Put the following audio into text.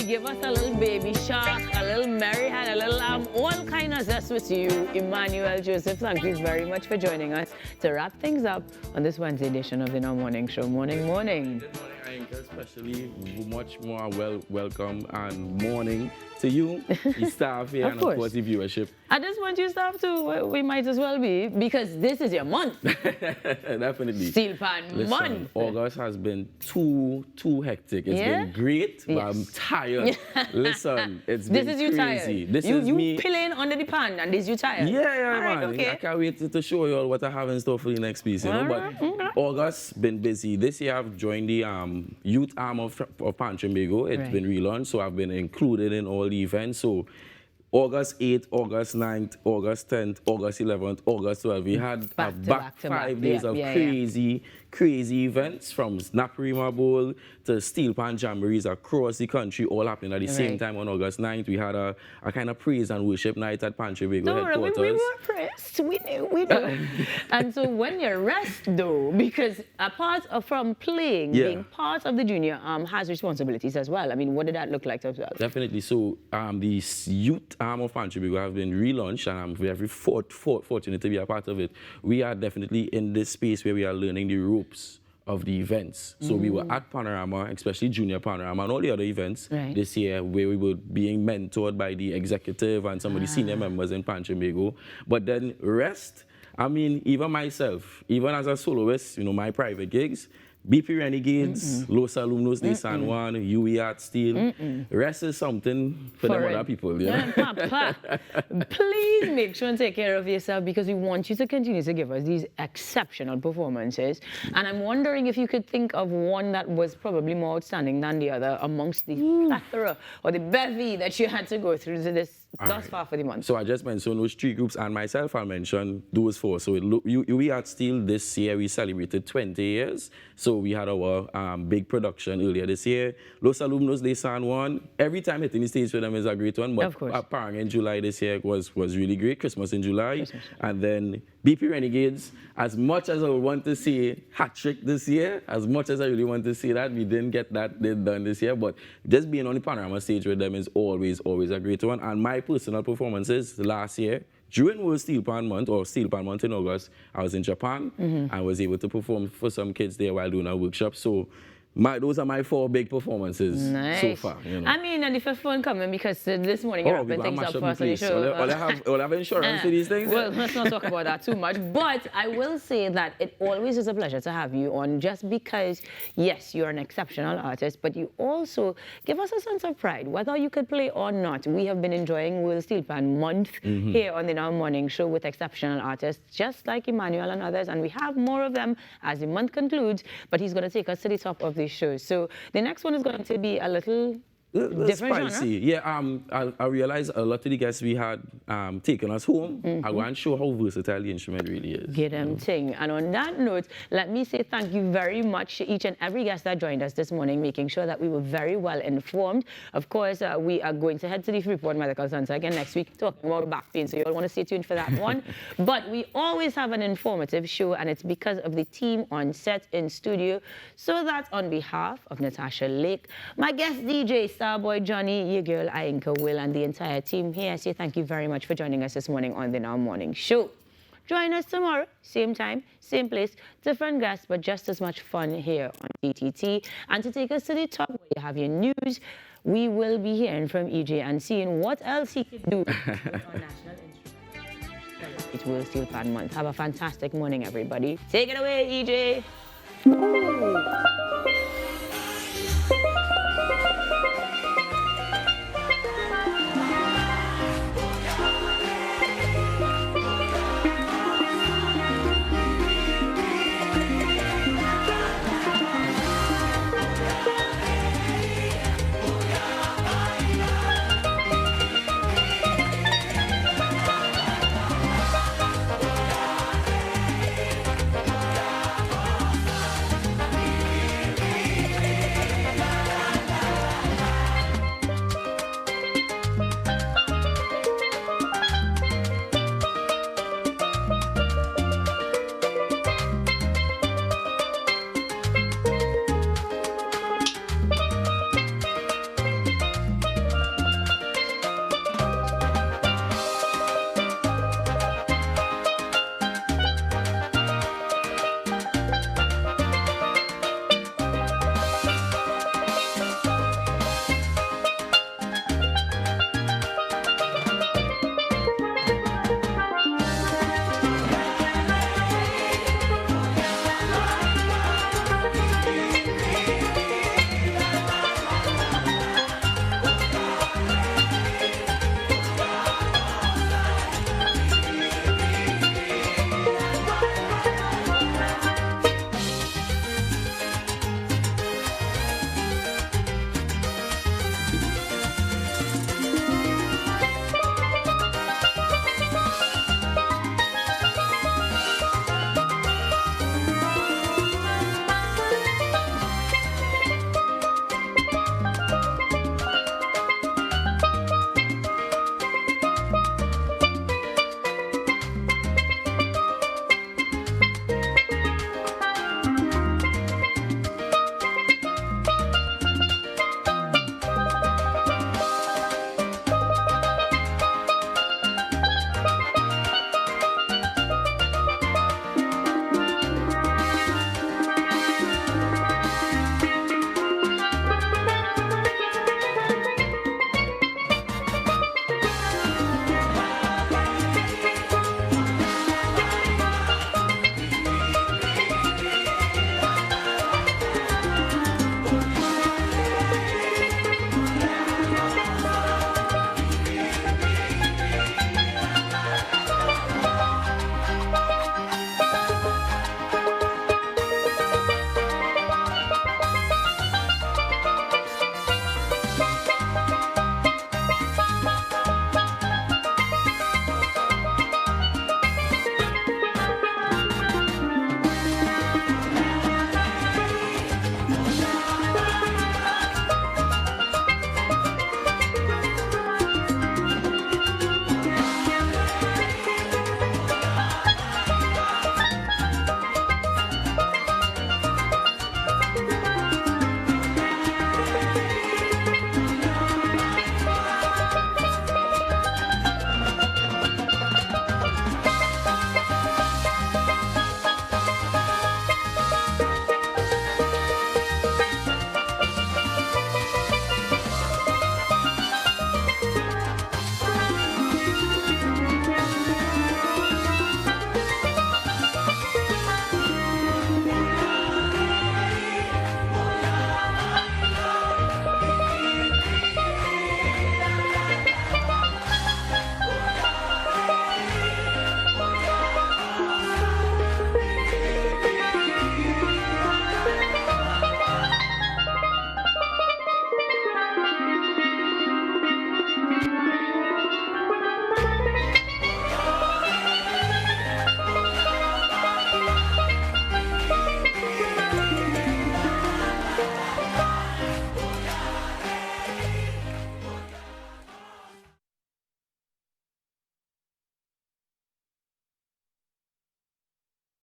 Give us a little baby shark, a little Mary Hand, a little all kind of zest with you, Emmanuel Joseph. Thank you very much for joining us to wrap things up on this Wednesday edition of the Now Morning Show. Morning, morning. Good morning, Anchor, especially much more welcome and morning to you, the staff here, and of course the viewership. I just want you staff too. We might as well be, because this is your month. Definitely. Steelpan Month. August has been too hectic. It's been great, but I'm tired. Listen, it's been This is you crazy. tired. This is you me playing under the pan, and this you tired. Yeah, right, man. okay. I can't wait to show you all what I have in store for the next piece, you know. But August been busy. This year I've joined the youth arm of Trinidad and Tobago. It's been relaunched, so I've been included in all the events. So August 8th, August 9th, August 10th, August 11th, August 12th. We had back 5 days of crazy events, from Naparima Bowl to Steelpan Jamborees across the country, all happening at the same time on August 9th. We had a kind of praise and worship night at Panchabago headquarters. We were pressed. We knew. And so when you rest, though, because apart from playing, being part of the junior arm has responsibilities as well. I mean, what did that look like to observe? Definitely. So the youth arm of Panchabago have been relaunched, and I'm very fortunate to be a part of it. We are definitely in this space where we are learning the ropes of the events. So we were at Panorama, especially Junior Panorama, and all the other events this year, where we were being mentored by the executive and some of the senior members in Panchabago. But then rest, I mean, even myself, even as a soloist, you know, my private gigs, BP Renegades, Los Alumnos de San Juan, UE Art Steel. Rest is something for them other people. Please make sure and take care of yourself, because we want you to continue to give us these exceptional performances. And I'm wondering if you could think of one that was probably more outstanding than the other amongst the plethora or the bevy that you had to go through to this thus far for the month. So I just mentioned those 3 groups, and myself, I'll mention those 4. So UE Art Steel, this year we celebrated 20 years. So we had our big production earlier this year. Los Alumnos de San Juan, every time hitting the stage for them is a great one. But Parang in July this year was really great. Christmas in July. And then BP Renegades, as much as I would want to see hat-trick this year, as much as I really want to see that, we didn't get that done this year. But just being on the Panorama stage with them is always a great one. And my personal performances last year, during World Steelpan Month, or Steelpan Month in August, I was in Japan. I was able to perform for some kids there while doing a workshop. So those are my 4 big performances so far. You know. I mean, and the 5th one coming, because this morning you're wrapping things up for us on the show. Will I have insurance for these things? Well, let's not talk about that too much. But I will say that it always is a pleasure to have you on, just because, yes, you're an exceptional artist, but you also give us a sense of pride, whether you could play or not. We have been enjoying World Steelpan Month here on the Now Morning Show with exceptional artists, just like Emmanuel and others, and we have more of them as the month concludes, but he's going to take us to the top of the show. So the next one is going to be a little Different genre? spicy. Yeah, I realized a lot of the guests we had taken us home. I want to show how versatile the instrument really is. Get them thing. And on that note, let me say thank you very much to each and every guest that joined us this morning, making sure that we were very well informed. Of course, we are going to head to the Freeport Medical Center again next week talking about back pain, so you all want to stay tuned for that one. But we always have an informative show, and it's because of the team on set in studio. So that on behalf of Natasha Lake, my guest DJ, Starboy Johnny, your girl Ainka Will, and the entire team here, I say thank you very much for joining us this morning on the Now Morning Show. Join us tomorrow, same time, same place, different guests, but just as much fun here on DTT. And to take us to the top, where you have your news, we will be hearing from EJ and seeing what else he can do with our national instrument. It's World Steelpan Month. Have a fantastic morning, everybody. Take it away, EJ.